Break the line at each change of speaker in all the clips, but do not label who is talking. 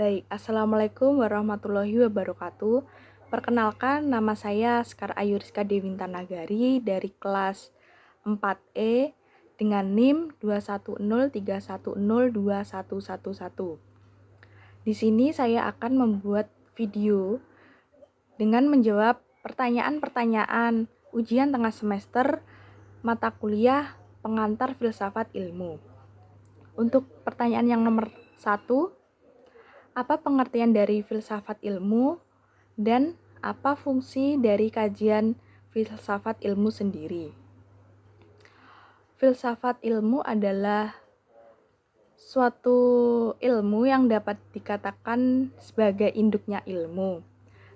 Baik, Assalamualaikum warahmatullahi wabarakatuh. Perkenalkan, nama saya Sekar Ayu Rizka Dewinta Nagari dari kelas 4E dengan NIM 21031021111. Di sini saya akan membuat video dengan menjawab pertanyaan-pertanyaan ujian tengah semester mata kuliah pengantar filsafat ilmu. Untuk pertanyaan yang nomor 1, apa pengertian dari filsafat ilmu dan apa fungsi dari kajian filsafat ilmu sendiri? Filsafat ilmu adalah suatu ilmu yang dapat dikatakan sebagai induknya ilmu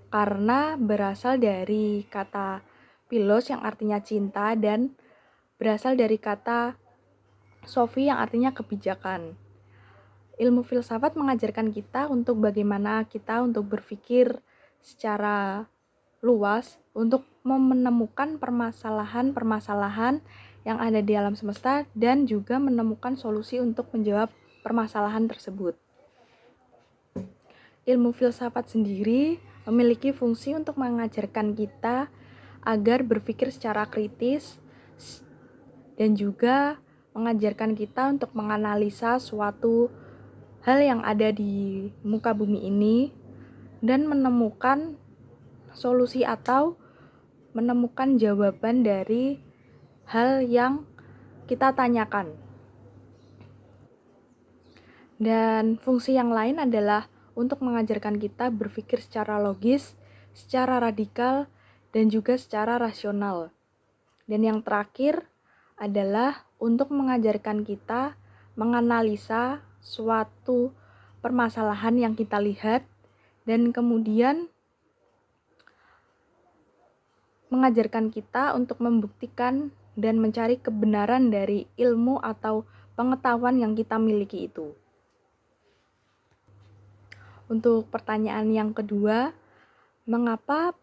karena berasal dari kata philos yang artinya cinta dan berasal dari kata sophie yang artinya kebijakan. Ilmu filsafat mengajarkan kita untuk bagaimana kita untuk berpikir secara luas untuk menemukan permasalahan-permasalahan yang ada di alam semesta dan juga menemukan solusi untuk menjawab permasalahan tersebut. Ilmu filsafat sendiri memiliki fungsi untuk mengajarkan kita agar berpikir secara kritis dan juga mengajarkan kita untuk menganalisa suatu hal yang ada di muka bumi ini dan menemukan solusi atau menemukan jawaban dari hal yang kita tanyakan. Dan fungsi yang lain adalah untuk mengajarkan kita berpikir secara logis, secara radikal, dan juga secara rasional. Dan yang terakhir adalah untuk mengajarkan kita menganalisa suatu permasalahan yang kita lihat dan kemudian mengajarkan kita untuk membuktikan dan mencari kebenaran dari ilmu atau pengetahuan yang kita miliki itu. Untuk pertanyaan yang kedua, mengapa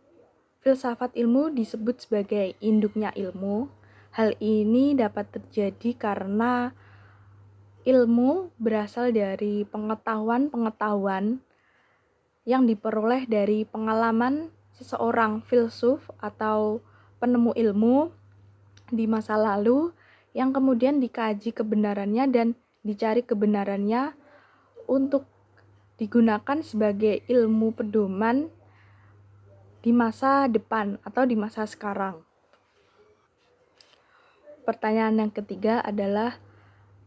filsafat ilmu disebut sebagai induknya ilmu? Hal ini dapat terjadi karena ilmu berasal dari pengetahuan-pengetahuan yang diperoleh dari pengalaman seseorang filsuf atau penemu ilmu di masa lalu yang kemudian dikaji kebenarannya dan dicari kebenarannya untuk digunakan sebagai ilmu pedoman di masa depan atau di masa sekarang. Pertanyaan yang ketiga adalah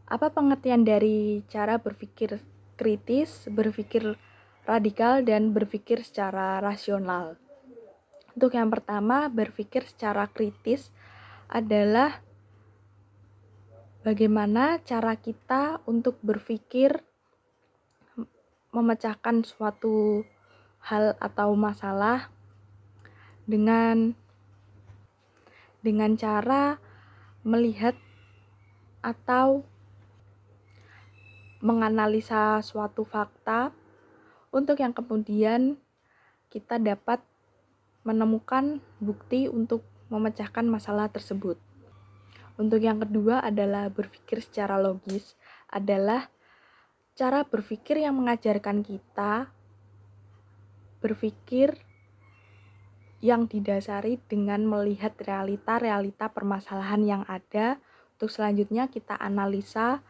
apa pengertian dari cara berpikir kritis, berpikir radikal, dan berpikir secara rasional? Untuk yang pertama, berpikir secara kritis adalah bagaimana cara kita untuk berpikir memecahkan suatu hal atau masalah dengan cara melihat atau menganalisa suatu fakta untuk yang kemudian kita dapat menemukan bukti untuk memecahkan masalah tersebut. Untuk yang kedua adalah berpikir secara logis, adalah cara berpikir yang mengajarkan kita berpikir yang didasari dengan melihat realita-realita permasalahan yang ada, untuk selanjutnya kita analisa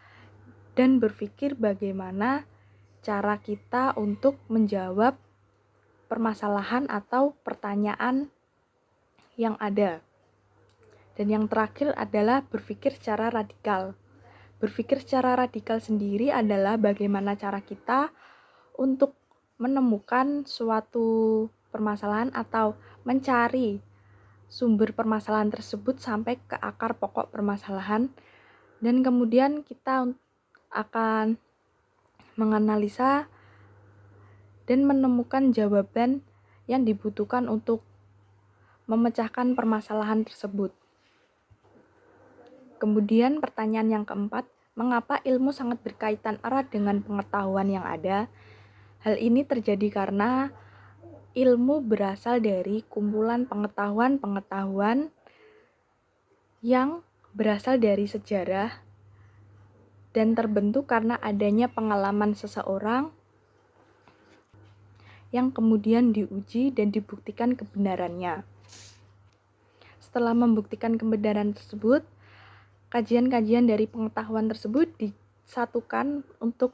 dan berpikir bagaimana cara kita untuk menjawab permasalahan atau pertanyaan yang ada. Dan yang terakhir adalah berpikir secara radikal. Berpikir secara radikal sendiri adalah bagaimana cara kita untuk menemukan suatu permasalahan atau mencari sumber permasalahan tersebut sampai ke akar pokok permasalahan, dan kemudian kita akan menganalisa dan menemukan jawaban yang dibutuhkan untuk memecahkan permasalahan tersebut. Kemudian pertanyaan yang keempat, mengapa ilmu sangat berkaitan erat dengan pengetahuan yang ada? Hal ini terjadi karena ilmu berasal dari kumpulan pengetahuan-pengetahuan yang berasal dari sejarah dan terbentuk karena adanya pengalaman seseorang yang kemudian diuji dan dibuktikan kebenarannya. Setelah membuktikan kebenaran tersebut, kajian-kajian dari pengetahuan tersebut disatukan untuk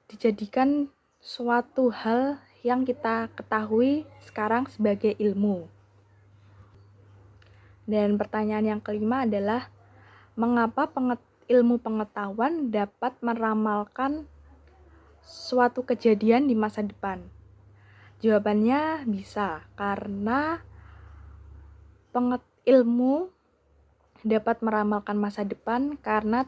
dijadikan suatu hal yang kita ketahui sekarang sebagai ilmu. Dan pertanyaan yang kelima adalah, mengapa ilmu pengetahuan dapat meramalkan suatu kejadian di masa depan? Jawabannya bisa, karena ilmu dapat meramalkan masa depan karena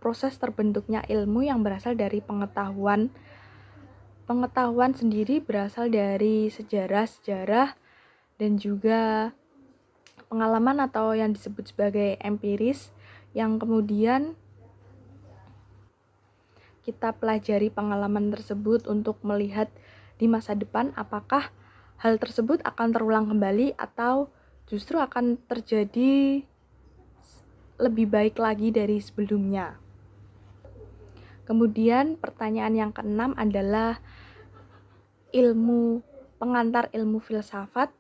proses terbentuknya ilmu yang berasal dari pengetahuan. Pengetahuan sendiri berasal dari sejarah dan juga pengalaman atau yang disebut sebagai empiris, yang kemudian kita pelajari pengalaman tersebut untuk melihat di masa depan apakah hal tersebut akan terulang kembali atau justru akan terjadi lebih baik lagi dari sebelumnya. Kemudian pertanyaan yang keenam adalah pengantar ilmu filsafat.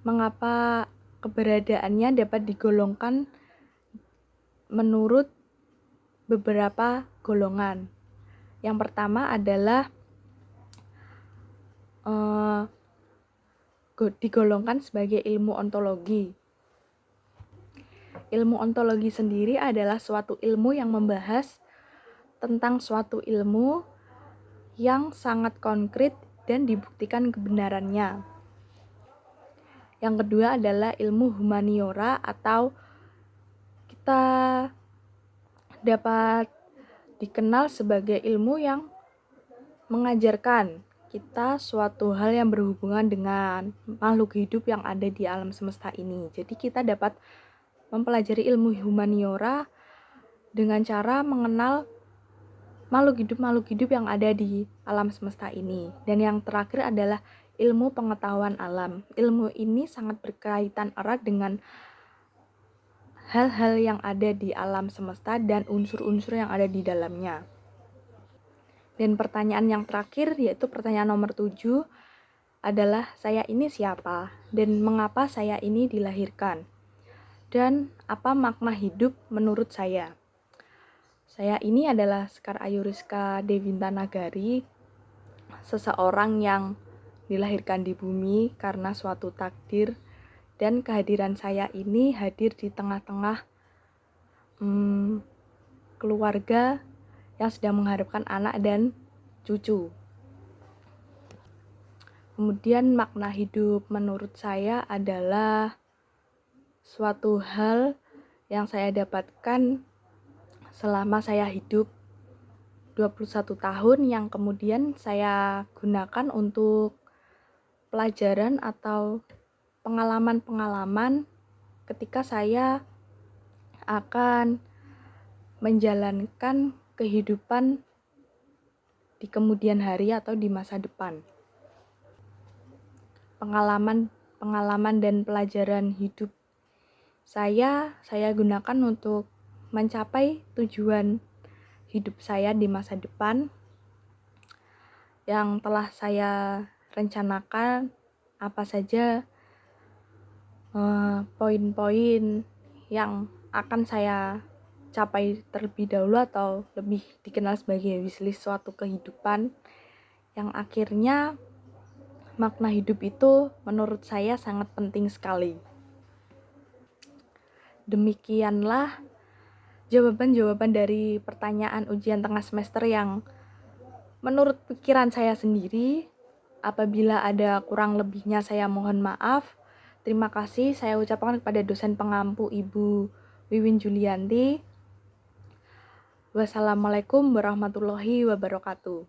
Mengapa keberadaannya dapat digolongkan menurut beberapa golongan. Yang pertama adalah digolongkan sebagai ilmu ontologi. Ilmu ontologi sendiri adalah suatu ilmu yang membahas tentang suatu ilmu yang sangat konkret dan dibuktikan kebenarannya. Yang kedua adalah ilmu humaniora, atau kita dapat dikenal sebagai ilmu yang mengajarkan kita suatu hal yang berhubungan dengan makhluk hidup yang ada di alam semesta ini. Jadi kita dapat mempelajari ilmu humaniora dengan cara mengenal makhluk hidup yang ada di alam semesta ini. Dan yang terakhir adalah ilmu pengetahuan alam. Ilmu ini sangat berkaitan erat dengan hal-hal yang ada di alam semesta dan unsur-unsur yang ada di dalamnya. Dan pertanyaan yang terakhir, yaitu pertanyaan nomor 7, adalah saya ini siapa dan mengapa saya ini dilahirkan? Dan apa makna hidup menurut saya? Saya ini adalah Sekar Ayu Rizka Dewinta Nagari, seseorang yang dilahirkan di bumi karena suatu takdir, dan kehadiran saya ini hadir di tengah-tengah keluarga yang sedang mengharapkan anak dan cucu. Kemudian makna hidup menurut saya adalah suatu hal yang saya dapatkan selama saya hidup 21 tahun yang kemudian saya gunakan untuk pelajaran atau pengalaman-pengalaman ketika saya akan menjalankan kehidupan di kemudian hari atau di masa depan. Pengalaman dan pelajaran hidup saya gunakan untuk mencapai tujuan hidup saya di masa depan yang telah saya rencanakan. Apa saja poin-poin yang akan saya capai terlebih dahulu, atau lebih dikenal sebagai wishlist suatu kehidupan, yang akhirnya makna hidup itu menurut saya sangat penting sekali. Demikianlah jawaban-jawaban dari pertanyaan ujian tengah semester yang menurut pikiran saya sendiri. Apabila ada kurang lebihnya saya mohon maaf. Terima kasih saya ucapkan kepada dosen pengampu Ibu Wiwin Julianti. Wassalamualaikum warahmatullahi wabarakatuh.